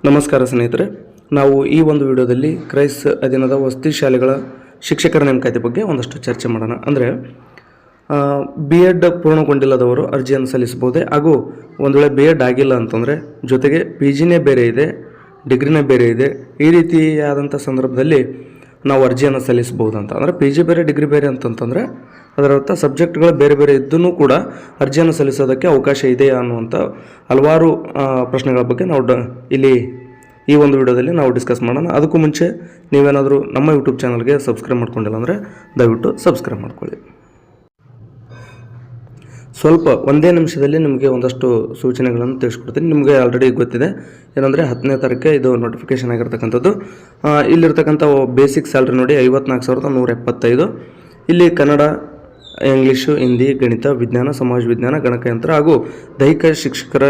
ನಮಸ್ಕಾರ ಸ್ನೇಹಿತರೆ, ನಾವು ಈ ಒಂದು ವಿಡಿಯೋದಲ್ಲಿ ಕ್ರೈಸ್ತ ಅಧೀನದ ವಸತಿ ಶಾಲೆಗಳ ಶಿಕ್ಷಕರ ನೇಮಕಾತಿ ಬಗ್ಗೆ ಒಂದಷ್ಟು ಚರ್ಚೆ ಮಾಡೋಣ. ಅಂದರೆ ಬಿ ಎಡ್ ಪೂರ್ಣಗೊಂಡಿಲ್ಲದವರು ಅರ್ಜಿಯನ್ನು ಸಲ್ಲಿಸಬಹುದೇ, ಹಾಗೂ ಒಂದು ವೇಳೆ ಬಿ ಎಡ್ ಆಗಿಲ್ಲ ಅಂತಂದರೆ ಜೊತೆಗೆ ಪಿ ಜಿನೇ ಬೇರೆ ಇದೆ, ಡಿಗ್ರಿನೇ ಬೇರೆ ಇದೆ, ಈ ರೀತಿಯಾದಂಥ ಸಂದರ್ಭದಲ್ಲಿ ನಾವು ಅರ್ಜಿಯನ್ನು ಸಲ್ಲಿಸಬಹುದಂತ. ಅಂದರೆ ಪಿ ಜಿ ಬೇರೆ ಡಿಗ್ರಿ ಬೇರೆ ಅಂತಂತಂದರೆ ಅದರ ಅರ್ಥ ಸಬ್ಜೆಕ್ಟ್ಗಳು ಬೇರೆ ಬೇರೆ ಇದ್ದೂ ಕೂಡ ಅರ್ಜಿಯನ್ನು ಸಲ್ಲಿಸೋದಕ್ಕೆ ಅವಕಾಶ ಇದೆಯಾ ಅನ್ನುವಂಥ ಹಲವಾರು ಪ್ರಶ್ನೆಗಳ ಬಗ್ಗೆ ನಾವು ಇಲ್ಲಿ ಈ ಒಂದು ವಿಡಿಯೋದಲ್ಲಿ ನಾವು ಡಿಸ್ಕಸ್ ಮಾಡೋಣ. ಅದಕ್ಕೂ ಮುಂಚೆ ನೀವೇನಾದರೂ ನಮ್ಮ ಯೂಟ್ಯೂಬ್ ಚಾನಲ್ಗೆ ಸಬ್ಸ್ಕ್ರೈಬ್ ಮಾಡ್ಕೊಂಡಿಲ್ಲ ಅಂದರೆ ದಯವಿಟ್ಟು ಸಬ್ಸ್ಕ್ರೈಬ್ ಮಾಡ್ಕೊಳ್ಳಿ. ಸ್ವಲ್ಪ ಒಂದೇ ನಿಮಿಷದಲ್ಲಿ ನಿಮಗೆ ಒಂದಷ್ಟು ಸೂಚನೆಗಳನ್ನು ತಿಳಿಸ್ಕೊಡ್ತೀನಿ. ನಿಮಗೆ ಆಲ್ರೆಡಿ ಗೊತ್ತಿದೆ ಏನಂದರೆ 10ನೇ ತಾರೀಕು ಇದು ನೋಟಿಫಿಕೇಷನ್ ಆಗಿರ್ತಕ್ಕಂಥದ್ದು. ಇಲ್ಲಿರ್ತಕ್ಕಂಥ ಬೇಸಿಕ್ ಸ್ಯಾಲ್ರಿ ನೋಡಿ 54,175. ಇಲ್ಲಿ ಕನ್ನಡ, ಇಂಗ್ಲೀಷು, ಹಿಂದಿ, ಗಣಿತ, ವಿಜ್ಞಾನ, ಸಮಾಜ ವಿಜ್ಞಾನ, ಗಣಕಯಂತ್ರ ಹಾಗೂ ದೈಹಿಕ ಶಿಕ್ಷಕರ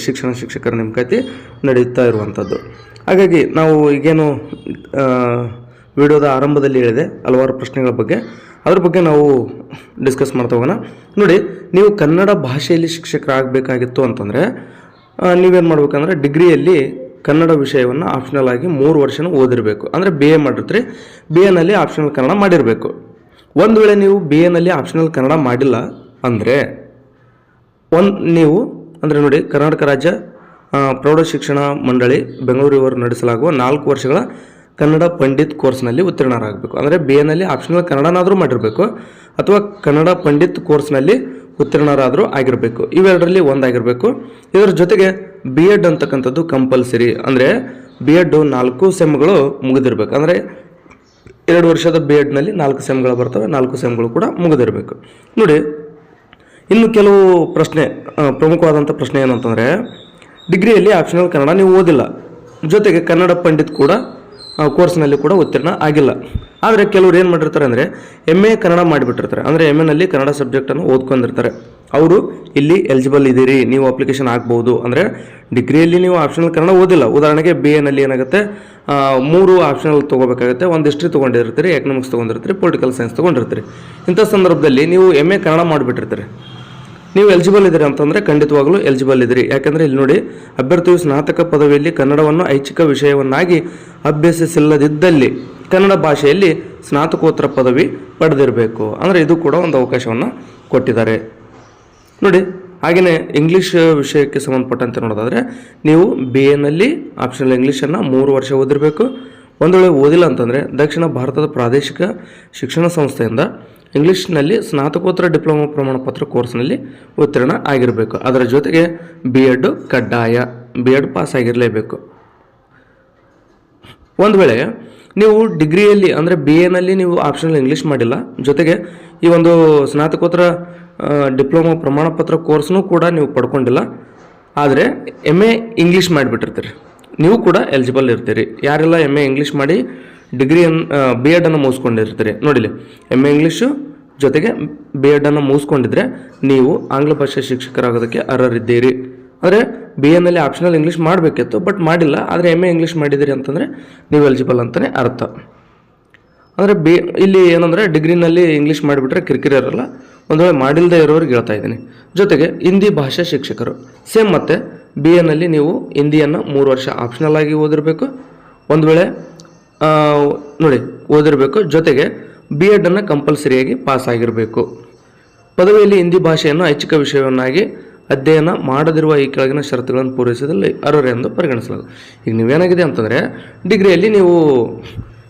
ಶಿಕ್ಷಣ ಶಿಕ್ಷಕರ ನೇಮಕಾತಿ ನಡೆಯುತ್ತಾ ಇರುವಂಥದ್ದು. ಹಾಗಾಗಿ ನಾವು ಈಗೇನು ವಿಡಿಯೋದ ಆರಂಭದಲ್ಲಿ ಹೇಳಿದೆ ಹಲವಾರು ಪ್ರಶ್ನೆಗಳ ಬಗ್ಗೆ, ಅದ್ರ ಬಗ್ಗೆ ನಾವು ಡಿಸ್ಕಸ್ ಮಾಡ್ತಾ ಹೋಗೋಣ. ನೋಡಿ, ನೀವು ಕನ್ನಡ ಭಾಷೆಯಲ್ಲಿ ಶಿಕ್ಷಕರಾಗಬೇಕಾಗಿತ್ತು ಅಂತಂದರೆ ನೀವೇನು ಮಾಡ್ಬೇಕಂದ್ರೆ ಡಿಗ್ರಿಯಲ್ಲಿ ಕನ್ನಡ ವಿಷಯವನ್ನು ಆಪ್ಷನಲ್ ಆಗಿ 3 ವರ್ಷನೂ ಓದಿರಬೇಕು. ಅಂದರೆ ಬಿ ಎ ಮಾಡಿರ್ತೀರಿ, ಬಿ ಎನಲ್ಲಿ ಆಪ್ಷನಲ್ ಕನ್ನಡ ಮಾಡಿರಬೇಕು. ಒಂದು ವೇಳೆ ನೀವು ಬಿ ಎನಲ್ಲಿ ಆಪ್ಷನಲ್ ಕನ್ನಡ ಮಾಡಿಲ್ಲ ಅಂದರೆ ನೀವು ಅಂದರೆ ನೋಡಿ, ಕರ್ನಾಟಕ ರಾಜ್ಯ ಪ್ರೌಢ ಶಿಕ್ಷಣ ಮಂಡಳಿ ಬೆಂಗಳೂರು ಇವರು ನಡೆಸಲಾಗುವ 4 ವರ್ಷಗಳ ಕನ್ನಡ ಪಂಡಿತ್ ಕೋರ್ಸ್ನಲ್ಲಿ ಉತ್ತೀರ್ಣರಾಗಬೇಕು. ಅಂದರೆ ಬಿ ಎನಲ್ಲಿ ಆಪ್ಷನಲ್ ಕನ್ನಡನಾದರೂ ಮಾಡಿರಬೇಕು ಅಥವಾ ಕನ್ನಡ ಪಂಡಿತ್ ಕೋರ್ಸ್ನಲ್ಲಿ ಉತ್ತೀರ್ಣರಾದರೂ ಆಗಿರಬೇಕು. ಇವೆರಡರಲ್ಲಿ ಒಂದಾಗಿರಬೇಕು. ಇದರ ಜೊತೆಗೆ ಬಿ ಎಡ್ ಅಂತಕ್ಕಂಥದ್ದು ಕಂಪಲ್ಸರಿ. ಅಂದರೆ ಬಿ ಎಡ್ 4 ಸೆಮ್ಗಳು ಮುಗಿದಿರಬೇಕು. ಅಂದರೆ 2 ವರ್ಷದ ಬಿ ಎಡ್ನಲ್ಲಿ 4 ಸೆಮ್ಗಳು ಬರ್ತವೆ, 4 ಸೆಮ್ಗಳು ಕೂಡ ಮುಗಿದಿರಬೇಕು. ನೋಡಿ, ಇನ್ನು ಕೆಲವು ಪ್ರಶ್ನೆ, ಪ್ರಮುಖವಾದಂಥ ಪ್ರಶ್ನೆ ಏನಂತಂದರೆ, ಡಿಗ್ರಿಯಲ್ಲಿ ಆಪ್ಷನಲ್ ಕನ್ನಡ ನೀವು ಓದಿಲ್ಲ, ಜೊತೆಗೆ ಕನ್ನಡ ಪಂಡಿತ್ ಕೂಡ ಕೋರ್ಸ್ನಲ್ಲಿ ಕೂಡ ಉತ್ತೀರ್ಣ ಆಗಿಲ್ಲ. ಆದರೆ ಕೆಲವರು ಏನು ಮಾಡಿರ್ತಾರೆ ಅಂದರೆ MA ಕನ್ನಡ ಮಾಡಿಬಿಟ್ಟಿರ್ತಾರೆ. ಅಂದರೆ MA ಕನ್ನಡ ಸಬ್ಜೆಕ್ಟನ್ನು ಓದ್ಕೊಂಡಿರ್ತಾರೆ. ಅವರು ಇಲ್ಲಿ ಎಲಿಜಿಬಲ್ ಇದ್ದೀರಿ, ನೀವು ಅಪ್ಲಿಕೇಶನ್ ಆಗ್ಬೋದು. ಅಂದರೆ ಡಿಗ್ರಿಯಲ್ಲಿ ನೀವು ಆಪ್ಷನಲ್ ಕನ್ನಡ ಓದಿಲ್ಲ, ಉದಾಹರಣೆಗೆ ಬಿ ಎನಲ್ಲಿ ಏನಾಗುತ್ತೆ 3 ಆಪ್ಷನಲ್ ತೊಗೋಬೇಕಾಗುತ್ತೆ. ಒಂದು ಹಿಸ್ಟ್ರಿ ತೊಗೊಂಡಿರ್ತೀರಿ, ಎಕನಾಮಿಕ್ಸ್ ತೊಗೊಂಡಿರ್ತೀರಿ, ಪೊಲಿಟಿಕಲ್ ಸೈನ್ಸ್ ತೊಗೊಂಡಿರ್ತೀರಿ. ಇಂಥ ಸಂದರ್ಭದಲ್ಲಿ ನೀವು MA ಕನ್ನಡ ಮಾಡಿಬಿಟ್ಟಿರ್ತೀರಿ, ನೀವು ಎಲಿಜಿಬಲ್ ಇದ್ದೀರಿ ಅಂತಂದರೆ ಖಂಡಿತವಾಗಲೂ ಎಲಿಜಿಬಲ್ ಇದ್ದೀರಿ. ಯಾಕೆಂದರೆ ಇಲ್ಲಿ ನೋಡಿ, ಅಭ್ಯರ್ಥಿಯು ಸ್ನಾತಕ ಪದವಿಯಲ್ಲಿ ಕನ್ನಡವನ್ನು ಐಚ್ಛಿಕ ವಿಷಯವನ್ನಾಗಿ ಅಭ್ಯಸಿಸಿಲ್ಲದಿದ್ದಲ್ಲಿ ಕನ್ನಡ ಭಾಷೆಯಲ್ಲಿ ಸ್ನಾತಕೋತ್ತರ ಪದವಿ ಪಡೆದಿರಬೇಕು. ಅಂದರೆ ಇದು ಕೂಡ ಒಂದು ಅವಕಾಶವನ್ನು ಕೊಟ್ಟಿದ್ದಾರೆ. ನೋಡಿ, ಹಾಗೆಯೇ ಇಂಗ್ಲೀಷ್ ವಿಷಯಕ್ಕೆ ಸಂಬಂಧಪಟ್ಟಂತೆ ನೋಡೋದಾದರೆ ನೀವು ಬಿ ಎನಲ್ಲಿ ಆಪ್ಷನಲ್ ಇಂಗ್ಲೀಷನ್ನು 3 ವರ್ಷ ಓದಿರಬೇಕು. ಒಂದು ವೇಳೆ ಓದಿಲ್ಲ ಅಂತಂದರೆ ದಕ್ಷಿಣ ಭಾರತದ ಪ್ರಾದೇಶಿಕ ಶಿಕ್ಷಣ ಸಂಸ್ಥೆಯಿಂದ ಇಂಗ್ಲೀಷ್ನಲ್ಲಿ ಸ್ನಾತಕೋತ್ತರ ಡಿಪ್ಲೊಮಾ ಪ್ರಮಾಣ ಪತ್ರ ಕೋರ್ಸ್ನಲ್ಲಿ ಉತ್ತೀರ್ಣ ಆಗಿರಬೇಕು. ಅದರ ಜೊತೆಗೆ ಬಿ ಎಡ್ ಕಡ್ಡಾಯ, ಬಿ ಎಡ್ ಪಾಸ್ ಆಗಿರಲೇಬೇಕು. ಒಂದು ವೇಳೆ ನೀವು ಡಿಗ್ರಿಯಲ್ಲಿ ಅಂದರೆ ಬಿ ಎನಲ್ಲಿ ನೀವು ಆಪ್ಷನಲ್ ಇಂಗ್ಲೀಷ್ ಮಾಡಿಲ್ಲ, ಜೊತೆಗೆ ಈ ಒಂದು ಸ್ನಾತಕೋತ್ತರ ಡಿಪ್ಲೊಮಾ ಪ್ರಮಾಣ ಪತ್ರ ಕೋರ್ಸ್ನೂ ಕೂಡ ನೀವು ಪಡ್ಕೊಂಡಿಲ್ಲ, ಆದರೆ MA ಇಂಗ್ಲೀಷ್ ಮಾಡಿಬಿಟ್ಟಿರ್ತೀರಿ, ನೀವು ಕೂಡ ಎಲಿಜಿಬಲ್ ಇರ್ತೀರಿ. ಯಾರೆಲ್ಲ MA ಇಂಗ್ಲೀಷ್ ಮಾಡಿ ಬಿ ಎಡನ್ನು ಮುಗಿಸ್ಕೊಂಡಿರ್ತೀರಿ, ನೋಡಿಲಿ, MA ಇಂಗ್ಲೀಷು ಜೊತೆಗೆ ಬಿ ಎಡನ್ನು ಮುಗಿಸ್ಕೊಂಡಿದ್ರೆ ನೀವು ಆಂಗ್ಲ ಭಾಷೆ ಶಿಕ್ಷಕರಾಗೋದಕ್ಕೆ ಅರ್ಹರಿದ್ದೀರಿ. ಅಂದರೆ ಬಿ ಎನಲ್ಲಿ ಆಪ್ಷನಲ್ ಇಂಗ್ಲೀಷ್ ಮಾಡಬೇಕಿತ್ತು, ಬಟ್ ಮಾಡಿಲ್ಲ, ಆದರೆ MA ಇಂಗ್ಲೀಷ್ ಮಾಡಿದಿರಿ ಅಂತಂದರೆ ನೀವು ಎಲಿಜಿಬಲ್ ಅಂತಲೇ ಅರ್ಥ. ಅಂದರೆ ಇಲ್ಲಿ ಏನಂದರೆ ಡಿಗ್ರಿನಲ್ಲಿ ಇಂಗ್ಲೀಷ್ ಮಾಡಿಬಿಟ್ರೆ ಕಿರಿಕಿರಿ ಇರಲ್ಲ. ಒಂದು ವೇಳೆ ಮಾಡಿಲ್ಲದೆ ಇರೋರಿಗೆ ಹೇಳ್ತಾ ಇದ್ದೀನಿ. ಜೊತೆಗೆ ಹಿಂದಿ ಭಾಷಾ ಶಿಕ್ಷಕರು ಸೇಮ್, ಮತ್ತು ಬಿ ಎನಲ್ಲಿ ನೀವು ಹಿಂದಿಯನ್ನು 3 ವರ್ಷ ಆಪ್ಷನಲ್ ಆಗಿ ಓದಿರಬೇಕು. ಒಂದು ವೇಳೆ ನೋಡಿ ಓದಿರಬೇಕು, ಜೊತೆಗೆ ಬಿ ಎಡನ್ನು ಕಂಪಲ್ಸರಿಯಾಗಿ ಪಾಸ್ ಆಗಿರಬೇಕು. ಪದವಿಯಲ್ಲಿ ಹಿಂದಿ ಭಾಷೆಯನ್ನು ಐಚ್ಛಿಕ ವಿಷಯವನ್ನಾಗಿ ಅಧ್ಯಯನ ಮಾಡದಿರುವ ಈ ಕೆಳಗಿನ ಷರತ್ತುಗಳನ್ನು ಪೂರೈಸಿದಲ್ಲಿ ಅರ್ಹರೆಂದು ಪರಿಗಣಿಸಲಾಗುತ್ತದೆ. ಈಗ ನೀವೇನಾಗಿದೆ ಅಂತಂದರೆ ಡಿಗ್ರಿಯಲ್ಲಿ ನೀವು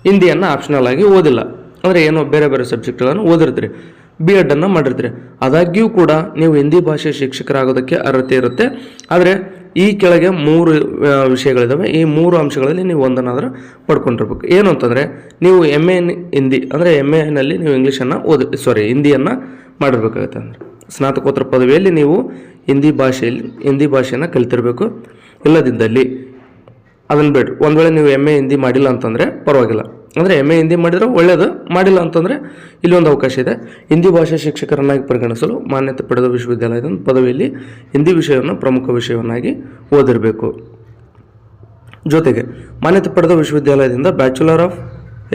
ಹಿಂದಿಯನ್ನು ಆಪ್ಷನಲ್ ಆಗಿ ಓದಿಲ್ಲ, ಅಂದರೆ ಏನೋ ಬೇರೆ ಬೇರೆ ಸಬ್ಜೆಕ್ಟ್ಗಳನ್ನು ಓದಿರ್ತೀರಿ, ಬಿ ಎಡನ್ನು ಮಾಡಿರ್ತೀರಿ. ಆದಾಗ್ಯೂ ಕೂಡ ನೀವು ಹಿಂದಿ ಭಾಷೆ ಶಿಕ್ಷಕರಾಗೋದಕ್ಕೆ ಅರ್ಹತೆ ಇರುತ್ತೆ. ಆದರೆ ಈ ಕೆಳಗೆ 3 ವಿಷಯಗಳಿದ್ದಾವೆ. ಈ 3 ಅಂಶಗಳಲ್ಲಿ ನೀವು ಒಂದನ್ನಾದರೂ ಪಡ್ಕೊಂಡಿರ್ಬೇಕು. ಏನು ಅಂತಂದರೆ ನೀವು MA ಹಿಂದಿ, ಅಂದರೆ MAನಲ್ಲಿ ನೀವು ಇಂಗ್ಲೀಷನ್ನು ಹಿಂದಿಯನ್ನು ಮಾಡಿರ್ಬೇಕಾಗುತ್ತೆ. ಅಂದರೆ ಸ್ನಾತಕೋತ್ತರ ಪದವಿಯಲ್ಲಿ ನೀವು ಹಿಂದಿ ಭಾಷೆಯನ್ನು ಕಲಿತಿರಬೇಕು. ಇಲ್ಲದಿದ್ದಲ್ಲಿ ಅದನ್ನು ಬೇಡ. ಒಂದು ವೇಳೆ ನೀವು MA ಹಿಂದಿ ಮಾಡಿಲ್ಲ ಅಂತಂದರೆ ಪರವಾಗಿಲ್ಲ, ಅಂದರೆ MA ಹಿಂದಿ ಮಾಡಿದರೆ ಒಳ್ಳೆಯದು, ಮಾಡಿಲ್ಲ ಅಂತಂದರೆ ಇಲ್ಲೊಂದು ಅವಕಾಶ ಇದೆ. ಹಿಂದಿ ಭಾಷಾ ಶಿಕ್ಷಕರನ್ನಾಗಿ ಪರಿಗಣಿಸಲು ಮಾನ್ಯತೆ ಪಡೆದ ವಿಶ್ವವಿದ್ಯಾಲಯದ ಪದವಿಯಲ್ಲಿ ಹಿಂದಿ ವಿಷಯವನ್ನು ಪ್ರಮುಖ ವಿಷಯವನ್ನಾಗಿ ಓದಿರಬೇಕು. ಜೊತೆಗೆ ಮಾನ್ಯತೆ ಪಡೆದ ವಿಶ್ವವಿದ್ಯಾಲಯದಿಂದ ಬ್ಯಾಚುಲರ್ ಆಫ್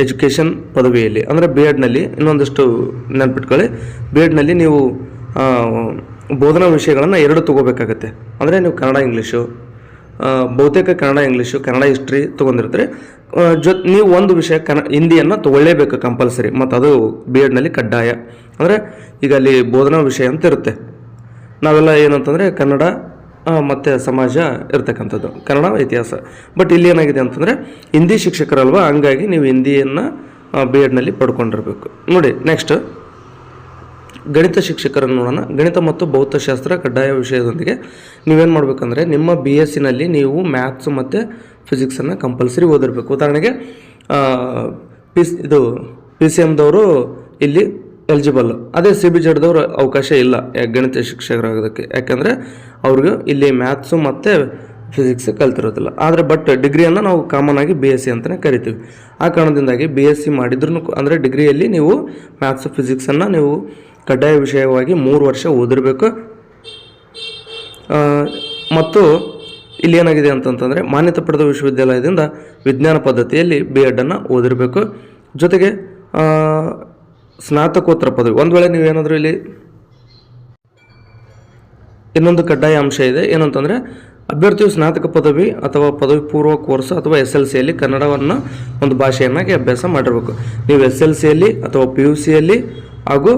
ಎಜುಕೇಷನ್ ಪದವಿಯಲ್ಲಿ, ಅಂದರೆ ಬಿ ಎಡ್ನಲ್ಲಿ ಇನ್ನೊಂದಷ್ಟು ನೆನ್ಪಿಟ್ಕೊಳ್ಳಿ, ಬಿ ಎಡ್ನಲ್ಲಿ ನೀವು ಬೋಧನಾ ವಿಷಯಗಳನ್ನು 2 ತಗೋಬೇಕಾಗತ್ತೆ. ಅಂದರೆ ನೀವು ಕನ್ನಡ ಇಂಗ್ಲೀಷು ಬಹುತೇಕ ಕನ್ನಡ ಇಂಗ್ಲೀಷು ಕನ್ನಡ ಹಿಸ್ಟ್ರಿ ತೊಗೊಂಡಿರ್ತೀರಿ. ನೀವು ಒಂದು ವಿಷಯ ಹಿಂದಿಯನ್ನು ತೊಗೊಳ್ಳೇಬೇಕು ಕಂಪಲ್ಸರಿ, ಮತ್ತು ಅದು ಬಿ ಎಡ್ನಲ್ಲಿ ಕಡ್ಡಾಯ. ಅಂದರೆ ಈಗ ಅಲ್ಲಿ ಬೋಧನಾ ವಿಷಯ ಅಂತ ಇರುತ್ತೆ. ನಾವೆಲ್ಲ ಏನಂತಂದರೆ ಕನ್ನಡ ಮತ್ತು ಸಮಾಜ ಇರ್ತಕ್ಕಂಥದ್ದು, ಕನ್ನಡ ಇತಿಹಾಸ. ಬಟ್ ಇಲ್ಲಿ ಏನಾಗಿದೆ ಅಂತಂದರೆ ಹಿಂದಿ ಶಿಕ್ಷಕರಲ್ವ, ಹಂಗಾಗಿ ನೀವು ಹಿಂದಿಯನ್ನು ಬಿ ಎಡ್ನಲ್ಲಿ ಪಡ್ಕೊಂಡಿರಬೇಕು. ನೋಡಿ ನೆಕ್ಸ್ಟ್ ಗಣಿತ ಶಿಕ್ಷಕರನ್ನು ನೋಡೋಣ. ಗಣಿತ ಮತ್ತು ಭೌತಶಾಸ್ತ್ರ ಕಡ್ಡಾಯ ವಿಷಯದೊಂದಿಗೆ ನೀವೇನು ಮಾಡಬೇಕಂದ್ರೆ ನಿಮ್ಮ ಬಿ ಎಸ್ ಸಿನಲ್ಲಿ ನೀವು ಮ್ಯಾಥ್ಸು ಮತ್ತು ಫಿಸಿಕ್ಸನ್ನು ಕಂಪಲ್ಸರಿ ಓದಿರಬೇಕು. ಉದಾಹರಣೆಗೆ ಪಿ ಸಿ ಎಮ್ದವರು ಇಲ್ಲಿ ಎಲಿಜಿಬಲ್, ಅದೇ ಸಿ ಬಿ ಜೆಡ್ದವ್ರು ಅವಕಾಶ ಇಲ್ಲ ಗಣಿತ ಶಿಕ್ಷಕರಾಗೋದಕ್ಕೆ, ಯಾಕಂದರೆ ಅವ್ರಿಗೆ ಇಲ್ಲಿ ಮ್ಯಾಥ್ಸು ಮತ್ತು ಫಿಸಿಕ್ಸ್ ಕಲ್ತಿರೋದಿಲ್ಲ. ಆದರೆ ಬಟ್ ಡಿಗ್ರಿಯನ್ನು ನಾವು ಕಾಮನ್ ಆಗಿ ಬಿ ಎಸ್ ಸಿ ಅಂತಲೇ ಕರಿತೀವಿ. ಆ ಕಾರಣದಿಂದಾಗಿ ಬಿ ಎಸ್ ಸಿ ಮಾಡಿದ್ರೂ ಅಂದರೆ ಡಿಗ್ರಿಯಲ್ಲಿ ನೀವು ಮ್ಯಾಥ್ಸು ಫಿಸಿಕ್ಸನ್ನು ನೀವು ಕಡ್ಡಾಯ ವಿಷಯವಾಗಿ 3 ವರ್ಷ ಓದಿರಬೇಕು. ಮತ್ತು ಇಲ್ಲಿ ಏನಾಗಿದೆ ಅಂತಂತಂದರೆ ಮಾನ್ಯತೆ ಪಡೆದ ವಿಶ್ವವಿದ್ಯಾಲಯದಿಂದ ವಿಜ್ಞಾನ ಪದ್ಧತಿಯಲ್ಲಿ ಬಿ ಎಡನ್ನು ಓದಿರಬೇಕು. ಜೊತೆಗೆ ಸ್ನಾತಕೋತ್ತರ ಪದವಿ, ಒಂದು ವೇಳೆ ನೀವೇನಾದರೂ ಇಲ್ಲಿ ಇನ್ನೊಂದು ಕಡ್ಡಾಯ ಅಂಶ ಇದೆ ಏನಂತಂದರೆ ಅಭ್ಯರ್ಥಿಯು ಸ್ನಾತಕ ಪದವಿ ಅಥವಾ ಪದವಿ ಪೂರ್ವ ಕೋರ್ಸ್ ಅಥವಾ ಎಸ್ ಎಲ್ ಸಿಯಲ್ಲಿ ಕನ್ನಡವನ್ನು ಒಂದು ಭಾಷೆಯನ್ನಾಗಿ ಅಭ್ಯಾಸ ಮಾಡಿರಬೇಕು. ನೀವು ಎಸ್ ಎಲ್ ಸಿಯಲ್ಲಿ ಅಥವಾ ಪಿ ಯು ಸಿಯಲ್ಲಿ ಹಾಗೂ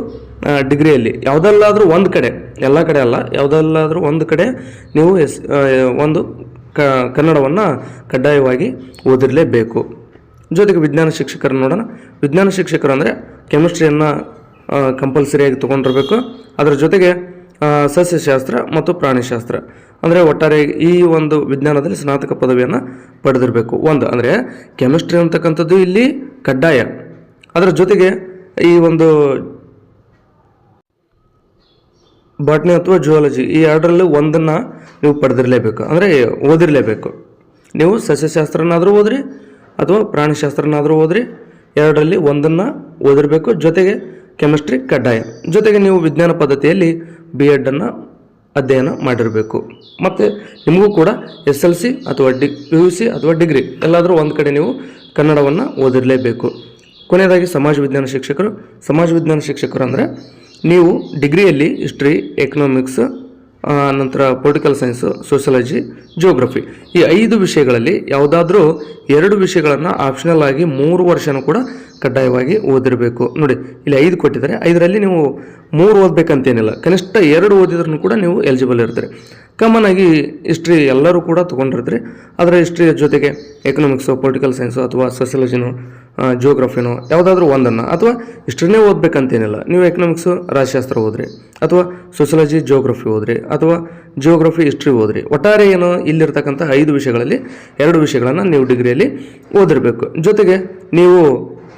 ಡಿಗ್ರಿಯಲ್ಲಿ ಯಾವುದಲ್ಲಾದರೂ ಒಂದು ಕಡೆ, ಎಲ್ಲ ಕಡೆ ಅಲ್ಲ, ಯಾವುದಲ್ಲಾದರೂ ಒಂದು ಕಡೆ ನೀವು ಒಂದು ಕನ್ನಡವನ್ನು ಕಡ್ಡಾಯವಾಗಿ ಓದಿರಲೇಬೇಕು. ಜೊತೆಗೆ ವಿಜ್ಞಾನ ಶಿಕ್ಷಕರನ್ನು ನೋಡೋಣ. ವಿಜ್ಞಾನ ಶಿಕ್ಷಕರು ಅಂದರೆ ಕೆಮಿಸ್ಟ್ರಿಯನ್ನು ಕಂಪಲ್ಸರಿಯಾಗಿ ತೊಗೊಂಡಿರಬೇಕು. ಅದರ ಜೊತೆಗೆ ಸಸ್ಯಶಾಸ್ತ್ರ ಮತ್ತು ಪ್ರಾಣಿಶಾಸ್ತ್ರ ಅಂದರೆ ಒಟ್ಟಾರೆ ಈ ಒಂದು ವಿಜ್ಞಾನದಲ್ಲಿ ಸ್ನಾತಕ ಪದವಿಯನ್ನು ಪಡೆದಿರಬೇಕು. ಒಂದು ಅಂದರೆ ಕೆಮಿಸ್ಟ್ರಿ ಅಂತಕ್ಕಂಥದ್ದು ಇಲ್ಲಿ ಕಡ್ಡಾಯ. ಅದರ ಜೊತೆಗೆ ಈ ಒಂದು ಬಾಟ್ನಿ ಅಥವಾ ಜುವಾಲಜಿ ಈ ಎರಡರಲ್ಲೂ ಒಂದನ್ನು ನೀವು ಪಡೆದಿರಲೇಬೇಕು, ಅಂದರೆ ಓದಿರಲೇಬೇಕು. ನೀವು ಸಸ್ಯಶಾಸ್ತ್ರನಾದರೂ ಓದ್ರಿ ಅಥವಾ ಪ್ರಾಣಿಶಾಸ್ತ್ರನಾದರೂ ಓದ್ರಿ, ಎರಡರಲ್ಲಿ ಒಂದನ್ನು ಓದಿರಬೇಕು. ಜೊತೆಗೆ ಕೆಮಿಸ್ಟ್ರಿ ಕಡ್ಡಾಯ. ಜೊತೆಗೆ ನೀವು ವಿಜ್ಞಾನ ಪದ್ಧತಿಯಲ್ಲಿ ಬಿ ಎಡನ್ನು ಅಧ್ಯಯನ ಮಾಡಿರಬೇಕು. ಮತ್ತು ನಿಮಗೂ ಕೂಡ ಎಸ್ ಎಲ್ ಸಿ ಅಥವಾ ಪಿ ಯು ಸಿ ಅಥವಾ ಡಿಗ್ರಿ ಎಲ್ಲಾದರೂ ಒಂದು ಕಡೆ ನೀವು ಕನ್ನಡವನ್ನು ಓದಿರಲೇಬೇಕು. ಕೊನೆಯದಾಗಿ ಸಮಾಜ ವಿಜ್ಞಾನ ಶಿಕ್ಷಕರು. ಸಮಾಜ ವಿಜ್ಞಾನ ಶಿಕ್ಷಕರು ಅಂದರೆ ನೀವು ಡಿಗ್ರಿಯಲ್ಲಿ ಹಿಸ್ಟ್ರಿ, ಎಕನಾಮಿಕ್ಸ್, ನಂತರ ಪೊಲಿಟಿಕಲ್ ಸೈನ್ಸು, ಸೋಷಿಯಾಲಜಿ, ಜಿಯೋಗ್ರಫಿ ಈ 5 ವಿಷಯಗಳಲ್ಲಿ ಯಾವುದಾದ್ರೂ 2 ವಿಷಯಗಳನ್ನು ಆಪ್ಷನಲ್ ಆಗಿ 3 ವರ್ಷನೂ ಕೂಡ ಕಡ್ಡಾಯವಾಗಿ ಓದಿರಬೇಕು. ನೋಡಿ ಇಲ್ಲಿ 5 ಕೊಟ್ಟಿದ್ದಾರೆ, 5ರಲ್ಲಿ ನೀವು 3 ಓದಬೇಕಂತೇನಿಲ್ಲ, ಕನಿಷ್ಠ 2 ಓದಿದ್ರೂ ಕೂಡ ನೀವು ಎಲಿಜಿಬಲ್ ಇರ್ತೀರಿ. ಕಾಮನ್ ಆಗಿ ಹಿಸ್ಟ್ರಿ ಎಲ್ಲರೂ ಕೂಡ ತೊಗೊಂಡಿರ್ತೀರಿ. ಅದರ ಹಿಸ್ಟ್ರಿಯ ಜೊತೆಗೆ ಎಕನಾಮಿಕ್ಸು, ಪೊಲಿಟಿಕಲ್ ಸೈನ್ಸು ಅಥವಾ ಸೋಷಿಯಾಲಜಿನೋ ಜಿಯೋಗ್ರಫಿನೋ ಯಾವುದಾದ್ರೂ ಒಂದನ್ನು, ಅಥವಾ ಹಿಸ್ಟ್ರಿನೇ ಓದಬೇಕಂತೇನಿಲ್ಲ, ನೀವು ಎಕನಾಮಿಕ್ಸು ರಾಜಶಾಸ್ತ್ರ ಓದ್ರಿ ಅಥವಾ ಸೋಷಿಯಾಲಜಿ ಜಿಯೋಗ್ರಫಿ ಓದ್ರಿ ಅಥವಾ ಜಿಯೋಗ್ರಫಿ ಹಿಸ್ಟ್ರಿ ಓದ್ರಿ. ಒಟ್ಟಾರೆ ಏನು ಇಲ್ಲಿರ್ತಕ್ಕಂಥ 5 ವಿಷಯಗಳಲ್ಲಿ 2 ವಿಷಯಗಳನ್ನು ನೀವು ಡಿಗ್ರಿಯಲ್ಲಿ ಓದಿರಬೇಕು. ಜೊತೆಗೆ ನೀವು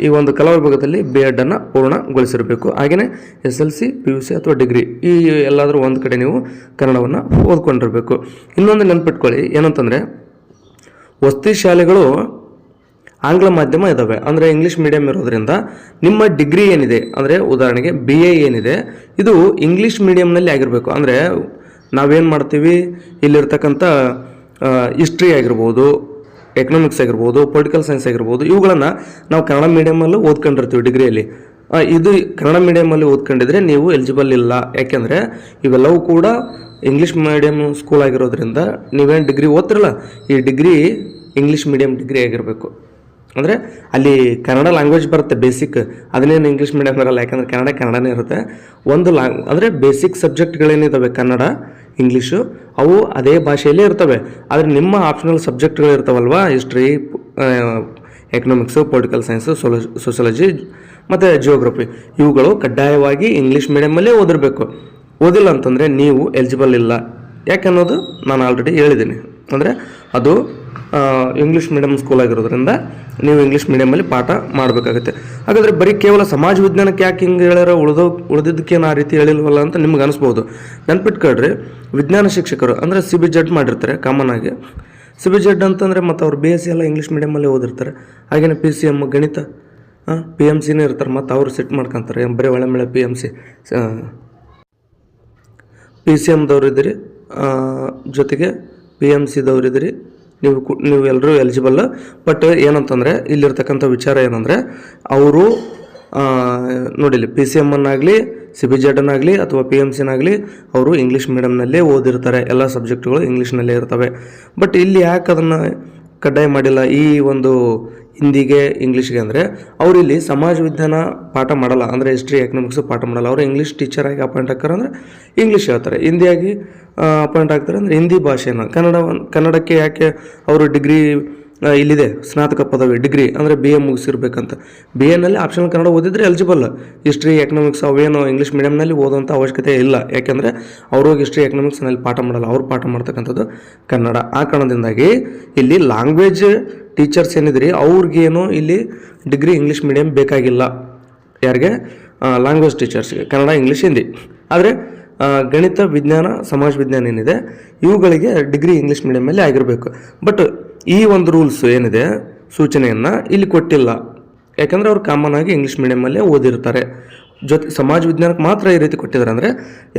ಈ ಒಂದು ಕಲಾ ವಿಭಾಗದಲ್ಲಿ ಬಿ ಎಡನ್ನು ಪೂರ್ಣಗೊಳಿಸಿರಬೇಕು. ಹಾಗೆಯೇ S L C, P U C ಅಥವಾ ಡಿಗ್ರಿ ಈ ಎಲ್ಲಾದರೂ ಒಂದು ಕಡೆ ನೀವು ಕನ್ನಡವನ್ನು ಓದ್ಕೊಂಡಿರಬೇಕು. ಇನ್ನೊಂದು ನೆನಪಿಟ್ಕೊಳ್ಳಿ ಏನಂತಂದರೆ ವಸತಿ ಶಾಲೆಗಳು ಆಂಗ್ಲ ಮಾಧ್ಯಮ ಇದ್ದಾವೆ, ಅಂದರೆ ಇಂಗ್ಲೀಷ್ ಮೀಡಿಯಮ್ ಇರೋದ್ರಿಂದ ನಿಮ್ಮ ಡಿಗ್ರಿ ಏನಿದೆ ಅಂದರೆ ಉದಾಹರಣೆಗೆ ಬಿ ಎ ಏನಿದೆ ಇದು ಇಂಗ್ಲೀಷ್ ಮೀಡಿಯಮ್ನಲ್ಲಿ ಆಗಿರಬೇಕು. ಅಂದರೆ ನಾವೇನು ಮಾಡ್ತೀವಿ ಇಲ್ಲಿರ್ತಕ್ಕಂಥ ಹಿಸ್ಟ್ರಿ ಆಗಿರ್ಬೋದು, ಎಕನಾಮಿಕ್ಸ್ ಆಗಿರ್ಬೋದು, ಪೊಲಿಟಿಕಲ್ ಸೈನ್ಸ್ ಆಗಿರ್ಬೋದು, ಇವುಗಳನ್ನು ನಾವು ಕನ್ನಡ ಮೀಡಿಯಮಲ್ಲೂ ಓದ್ಕೊಂಡಿರ್ತೀವಿ ಡಿಗ್ರಿಯಲ್ಲಿ. ಇದು ಕನ್ನಡ ಮೀಡಿಯಮಲ್ಲಿ ಓದ್ಕೊಂಡಿದ್ರೆ ನೀವು ಎಲಿಜಿಬಲ್ ಇಲ್ಲ. ಯಾಕೆಂದರೆ ಇವೆಲ್ಲವೂ ಕೂಡ ಇಂಗ್ಲೀಷ್ ಮೀಡಿಯಮ್ ಸ್ಕೂಲ್ ಆಗಿರೋದ್ರಿಂದ ನೀವೇನು ಡಿಗ್ರಿ ಓದ್ತಿರಲ್ಲ, ಈ ಡಿಗ್ರಿ ಇಂಗ್ಲೀಷ್ ಮೀಡಿಯಮ್ ಡಿಗ್ರಿ ಆಗಿರಬೇಕು. ಅಂದರೆ ಅಲ್ಲಿ ಕನ್ನಡ ಲ್ಯಾಂಗ್ವೇಜ್ ಬರುತ್ತೆ ಬೇಸಿಕ್, ಅದನ್ನೇನು ಇಂಗ್ಲೀಷ್ ಮೀಡಿಯಮ್ ಇರಲ್ಲ, ಯಾಕಂದರೆ ಕನ್ನಡನೇ ಇರುತ್ತೆ. ಒಂದು ಅಂದರೆ ಬೇಸಿಕ್ ಸಬ್ಜೆಕ್ಟ್ಗಳೇನಿದ್ದಾವೆ ಕನ್ನಡ, ಇಂಗ್ಲೀಷು, ಅವು ಅದೇ ಭಾಷೆಯಲ್ಲೇ ಇರ್ತವೆ. ಆದರೆ ನಿಮ್ಮ ಆಪ್ಷನಲ್ ಸಬ್ಜೆಕ್ಟ್ಗಳು ಇರ್ತಾವಲ್ವ, history, economics, political science, sociology ಮತ್ತು ಜಿಯೋಗ್ರಫಿ ಇವುಗಳು ಕಡ್ಡಾಯವಾಗಿ ಇಂಗ್ಲೀಷ್ ಮೀಡಿಯಮಲ್ಲೇ ಓದಿರಬೇಕು. ಓದಿಲ್ಲ ಅಂತಂದರೆ ನೀವು ಎಲಿಜಿಬಲ್ ಇಲ್ಲ. ಯಾಕೆನ್ನೋದು ನಾನು ಆಲ್ರೆಡಿ ಹೇಳಿದ್ದೀನಿ. ಅಂದರೆ ಅದು ಇಂಗ್ಲೀಷ್ ಮೀಡಿಯಮ್ ಸ್ಕೂಲ್ ಆಗಿರೋದ್ರಿಂದ ನೀವು ಇಂಗ್ಲೀಷ್ ಮೀಡಿಯಮಲ್ಲಿ ಪಾಠ ಮಾಡಬೇಕಾಗುತ್ತೆ. ಹಾಗಾದರೆ ಬರೀ ಕೇವಲ ಸಮಾಜ ವಿಜ್ಞಾನಕ್ಕೆ ಯಾಕೆ ಹಿಂಗೆ ಹೇಳ್ಯಾರ, ಉಳಿದಿದ್ದಕ್ಕೇನು ಆ ರೀತಿ ಹೇಳಿಲ್ವಲ್ಲ ಅಂತ ನಿಮ್ಗೆ ಅನಿಸ್ಬೋದು. ನೆನ್ಪಿಟ್ಕೊಳ್ರಿ, ವಿಜ್ಞಾನ ಶಿಕ್ಷಕರು ಅಂದರೆ ಸಿ ಬಿ ಜೆಡ್ ಮಾಡಿರ್ತಾರೆ ಕಾಮನ್ ಆಗಿ. ಸಿ ಬಿ ಜೆಡ್ ಅಂತಂದರೆ ಮತ್ತು ಅವ್ರು ಬಿ ಎಸ್ ಸಿ ಎಲ್ಲ ಇಂಗ್ಲೀಷ್ ಮೀಡಿಯಮಲ್ಲೇ ಓದಿರ್ತಾರೆ. ಹಾಗೆಯೇ ಪಿ ಸಿ ಎಮ್ ಗಣಿತ, ಪಿ ಎಮ್ ಸಿನೇ ಇರ್ತಾರೆ, ಮತ್ತು ಅವರು ಸೆಟ್ ಮಾಡ್ಕೊತಾರೆ. ಬರೀ ಒಳ್ಳೆ P M C P C ಎಮ್ದವ್ರು ಇದ್ದೀರಿ, ಜೊತೆಗೆ ಪಿ ಎಮ್ ಸಿದವ್ರು ಇದ್ದೀರಿ, ನೀವು ಎಲ್ಲರೂ ಎಲಿಜಿಬಲ್. ಬಟ್ ಏನಂತಂದರೆ ಇಲ್ಲಿರ್ತಕ್ಕಂಥ ವಿಚಾರ ಏನಂದರೆ ಅವರು ನೋಡಿಲಿ ಪಿ ಸಿ ಎಮ್ಮನ್ನಾಗಲಿ CBZ ಅಥವಾ PMCನಾಗಲಿ ಅವರು ಇಂಗ್ಲೀಷ್ ಮೀಡಿಯಮ್ನಲ್ಲೇ ಓದಿರ್ತಾರೆ, ಎಲ್ಲ ಸಬ್ಜೆಕ್ಟ್ಗಳು ಇಂಗ್ಲೀಷ್ನಲ್ಲೇ ಇರ್ತವೆ. ಬಟ್ ಇಲ್ಲಿ ಯಾಕೆ ಅದನ್ನು ಕಡ್ಡಾಯ ಮಾಡಿಲ್ಲ ಈ ಒಂದು ಹಿಂದಿಗೆ ಇಂಗ್ಲೀಷ್ಗೆ ಅಂದರೆ ಅವ್ರು ಇಲ್ಲಿ ಸಮಾಜ ವಿಜ್ಞಾನ ಪಾಠ ಮಾಡಲ್ಲ, ಅಂದರೆ ಹಿಸ್ಟ್ರಿ ಎಕನಾಮಿಕ್ಸ್ ಪಾಠ ಮಾಡಲ್ಲ. ಅವರು ಇಂಗ್ಲೀಷ್ ಟೀಚರಾಗಿ ಅಪಾಯಿಂಟ್ ಆಗ್ತಾರೆ ಅಂದರೆ ಇಂಗ್ಲೀಷ್ ಹೇಳ್ತಾರೆ, ಹಿಂದಿಯಾಗಿ ಅಪಾಯಿಂಟ್ ಆಗ್ತಾರೆ ಅಂದರೆ ಹಿಂದಿ ಭಾಷೆನ. ಕನ್ನಡಕ್ಕೆ ಯಾಕೆ ಅವರು ಡಿಗ್ರಿ ಇಲ್ಲಿದೆ ಸ್ನಾತಕ ಪದವಿ ಡಿಗ್ರಿ ಅಂದರೆ BA ಮುಗಿಸಿರ್ಬೇಕಂತ. BAನಲ್ಲಿ ಆಪ್ಷನಲ್ ಕನ್ನಡ ಓದಿದ್ರೆ ಎಲಿಜಿಬಲ್. ಹಿಸ್ಟ್ರಿ ಎಕನಾಮಿಕ್ಸ್ ಅವೇನು ಇಂಗ್ಲೀಷ್ ಮೀಡಿಯಮ್ನಲ್ಲಿ ಓದೋಂಥ ಅವಶ್ಯಕತೆ ಇಲ್ಲ, ಯಾಕೆಂದರೆ ಅವರು ಹಿಸ್ಟ್ರಿ ಎಕನಾಮಿಕ್ಸ್ನಲ್ಲಿ ಪಾಠ ಮಾಡಲ್ಲ, ಅವ್ರು ಪಾಠ ಮಾಡ್ತಕ್ಕಂಥದ್ದು ಕನ್ನಡ. ಆ ಕಾರಣದಿಂದಾಗಿ ಇಲ್ಲಿ ಲ್ಯಾಂಗ್ವೇಜ್ ಟೀಚರ್ಸ್ ಏನಿದ್ರಿ ಅವ್ರಿಗೇನು ಇಲ್ಲಿ ಡಿಗ್ರಿ ಇಂಗ್ಲೀಷ್ ಮೀಡಿಯಮ್ ಬೇಕಾಗಿಲ್ಲ. ಯಾರಿಗೆ? ಲ್ಯಾಂಗ್ವೇಜ್ ಟೀಚರ್ಸ್ಗೆ, ಕನ್ನಡ, ಇಂಗ್ಲೀಷ್, ಹಿಂದಿ. ಆದರೆ ಗಣಿತ, ವಿಜ್ಞಾನ, ಸಮಾಜ ವಿಜ್ಞಾನ ಏನಿದೆ ಇವುಗಳಿಗೆ ಡಿಗ್ರಿ ಇಂಗ್ಲೀಷ್ ಮೀಡಿಯಮಲ್ಲಿ ಆಗಿರಬೇಕು. ಬಟ್ ಈ ಒಂದು ರೂಲ್ಸ್ ಏನಿದೆ ಸೂಚನೆಯನ್ನು ಇಲ್ಲಿ ಕೊಟ್ಟಿಲ್ಲ, ಯಾಕಂದರೆ ಅವ್ರು ಕಾಮನ್ ಆಗಿ ಇಂಗ್ಲೀಷ್ ಮೀಡಿಯಮಲ್ಲೇ ಓದಿರ್ತಾರೆ. ಸಮಾಜ ವಿಜ್ಞಾನಕ್ಕೆ ಮಾತ್ರ ಈ ರೀತಿ ಕೊಟ್ಟಿದ್ದಾರೆ. ಅಂದರೆ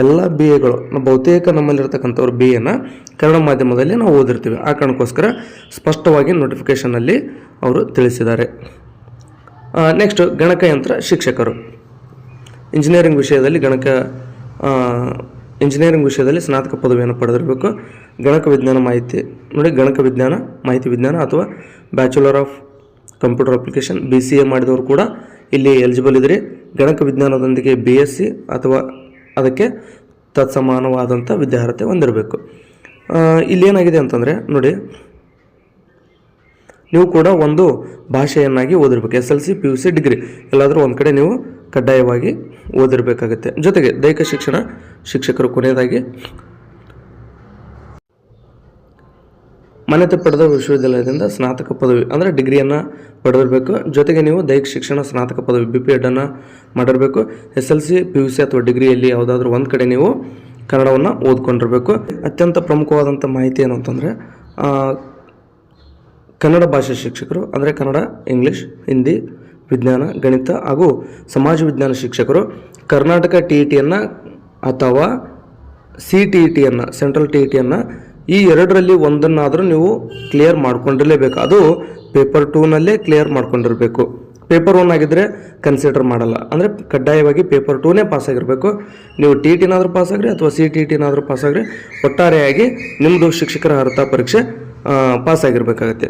ಎಲ್ಲ BAಗಳು ಬಹುತೇಕ ನಮ್ಮಲ್ಲಿರ್ತಕ್ಕಂಥವ್ರು BAನ ಕನ್ನಡ ಮಾಧ್ಯಮದಲ್ಲಿ ನಾವು ಓದಿರ್ತೀವಿ. ಆ ಕಾರಣಕ್ಕೋಸ್ಕರ ಸ್ಪಷ್ಟವಾಗಿ ನೋಟಿಫಿಕೇಷನಲ್ಲಿ ಅವರು ತಿಳಿಸಿದ್ದಾರೆ. ನೆಕ್ಸ್ಟ್, ಗಣಕಯಂತ್ರ ಶಿಕ್ಷಕರು. ಇಂಜಿನಿಯರಿಂಗ್ ವಿಷಯದಲ್ಲಿ ಸ್ನಾತಕ ಪದವಿಯನ್ನು ಪಡೆದಿರಬೇಕು. ಗಣಕ ವಿಜ್ಞಾನ ಮಾಹಿತಿ ವಿಜ್ಞಾನ ಅಥವಾ bachelor of computer application BCA ಮಾಡಿದವರು ಕೂಡ ಇಲ್ಲಿ ಎಲಿಜಿಬಲ್ ಇದ್ರಿ. ಗಣಕ ವಿಜ್ಞಾನದೊಂದಿಗೆ BSc ಅಥವಾ ಅದಕ್ಕೆ ತತ್ಸಮಾನವಾದಂಥ ವಿದ್ಯಾರ್ಹತೆ ಹೊಂದಿರಬೇಕು. ಇಲ್ಲೇನಾಗಿದೆ ಅಂತಂದರೆ ನೋಡಿ, ನೀವು ಕೂಡ ಒಂದು ಭಾಷೆಯನ್ನಾಗಿ ಓದಿರ್ಬೇಕು. SLC, PUC, ಡಿಗ್ರಿ ಎಲ್ಲಾದರೂ ಒಂದು ಕಡೆ ನೀವು ಕಡ್ಡಾಯವಾಗಿ ಓದಿರಬೇಕಾಗುತ್ತೆ. ಜೊತೆಗೆ ದೈಹಿಕ ಶಿಕ್ಷಣ ಶಿಕ್ಷಕರು ಕೊನೆಯದಾಗಿ ಮಾನ್ಯತೆ ಪಡೆದ ವಿಶ್ವವಿದ್ಯಾಲಯದಿಂದ ಸ್ನಾತಕ ಪದವಿ ಅಂದರೆ ಡಿಗ್ರಿಯನ್ನು ಪಡೆದಿರಬೇಕು. ಜೊತೆಗೆ ನೀವು ದೈಹಿಕ ಶಿಕ್ಷಣ ಸ್ನಾತಕ ಪದವಿ BPEdನ್ನು ಮಾಡಿರಬೇಕು. SLC, PUC ಅಥವಾ ಡಿಗ್ರಿಯಲ್ಲಿ ಯಾವುದಾದ್ರೂ ಒಂದು ಕಡೆ ನೀವು ಕನ್ನಡವನ್ನು ಓದ್ಕೊಂಡಿರಬೇಕು. ಅತ್ಯಂತ ಪ್ರಮುಖವಾದಂಥ ಮಾಹಿತಿ ಏನು ಅಂತಂದರೆ ಕನ್ನಡ ಭಾಷೆ ಶಿಕ್ಷಕರು ಅಂದರೆ ಕನ್ನಡ, ಇಂಗ್ಲೀಷ್, ಹಿಂದಿ, ವಿಜ್ಞಾನ, ಗಣಿತ ಹಾಗೂ ಸಮಾಜ ವಿಜ್ಞಾನ ಶಿಕ್ಷಕರು ಕರ್ನಾಟಕ TETಯನ್ನು ಅಥವಾ CTETಯನ್ನು ಸೆಂಟ್ರಲ್ TETಯನ್ನು ಈ ಎರಡರಲ್ಲಿ ಒಂದನ್ನಾದರೂ ನೀವು ಕ್ಲಿಯರ್ ಮಾಡ್ಕೊಂಡಿರಲೇಬೇಕು. ಅದು ಪೇಪರ್ 2ನಲ್ಲೇ ಕ್ಲಿಯರ್ ಮಾಡ್ಕೊಂಡಿರಬೇಕು. ಪೇಪರ್ 1 ಆಗಿದ್ದರೆ ಕನ್ಸಿಡರ್ ಮಾಡಲ್ಲ. ಅಂದರೆ ಕಡ್ಡಾಯವಾಗಿ ಪೇಪರ್ 2ನೇ ಪಾಸಾಗಿರಬೇಕು. ನೀವು TETನಾದರೂ ಪಾಸಾಗ್ರಿ ಅಥವಾ CTETನಾದರೂ ಪಾಸಾಗ್ರಿ, ಒಟ್ಟಾರೆಯಾಗಿ ನಿಮ್ಮದು ಶಿಕ್ಷಕರ ಅರ್ಹತಾ ಪರೀಕ್ಷೆ ಪಾಸಾಗಿರಬೇಕಾಗತ್ತೆ.